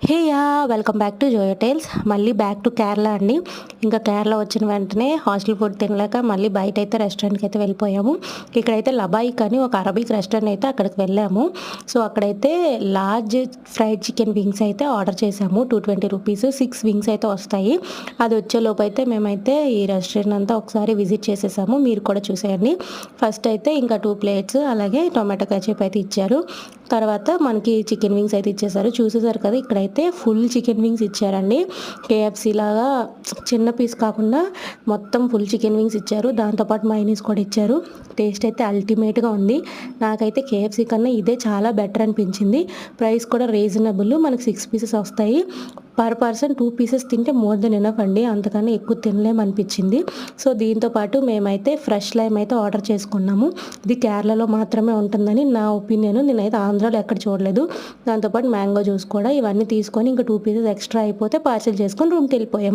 Hey yeah welcome back to Joyo Tales. మళ్ళీ back to Kerala అండి. ఇంకా కేరళ వచ్చిన వెంటనే హాస్టల్ ఫుడ్ తినలేక మళ్ళీ బయట అయితే రెస్టారెంట్కి అయితే వెళ్ళిపోయాము. ఇక్కడైతే లబాయిక్ అని ఒక అరబిక్ రెస్టారెంట్ అయితే అక్కడికి వెళ్ళాము. సో అక్కడైతే లార్జ్ ఫ్రైడ్ చికెన్ వింగ్స్ అయితే ఆర్డర్ చేసాము. 220 రూపీస్ 6 వింగ్స్ అయితే వస్తాయి. అది వచ్చేలోపు అయితే మేమైతే ఈ రెస్టారెంట్ అంతా ఒకసారి విజిట్ చేసేసాము. మీరు కూడా చూసేయండి. ఫస్ట్ అయితే ఇంకా 2 ప్లేట్స్ అలాగే టొమాటో కెచప్ అయితే ఇచ్చారు. తర్వాత మనకి చికెన్ వింగ్స్ అయితే ఇచ్చేసారు. చూసేసారు కదా, ఇక్కడైతే ఫుల్ చికెన్ వింగ్స్ ఇచ్చారండి. కేఎఫ్సీ లాగా చిన్న పీస్ కాకుండా మొత్తం ఫుల్ చికెన్ వింగ్స్ ఇచ్చారు. దాంతోపాటు మైనీస్ కూడా ఇచ్చారు. టేస్ట్ అయితే అల్టిమేట్గా ఉంది. నాకైతే కేఎఫ్సీ కన్నా ఇదే చాలా బెటర్ అనిపించింది. ప్రైస్ కూడా రీజనబుల్. మనకి 6 పీసెస్ వస్తాయి. పర్ పర్సన్ 2 పీసెస్ తింటే మోర్ దెన్ ఎనఫ్ అండి. అంతకన్నా ఎక్కువ తినలేమనిపించింది. సో దీంతోపాటు మేమైతే ఫ్రెష్ లైమ్ అయితే ఆర్డర్ చేసుకున్నాము. ఇది కేరళలో మాత్రమే ఉంటుందని నా ఒపీనియన్. నేనైతే ఆంధ్రాలో ఎక్కడ చూడలేదు. దాంతోపాటు మ్యాంగో జ్యూస్ కూడా. ఇవన్నీ తీసుకొని ఇంకా 2 పీసెస్ ఎక్స్ట్రా అయిపోతే పార్సల్ చేసుకొని రూమ్కి వెళ్ళిపోయాము.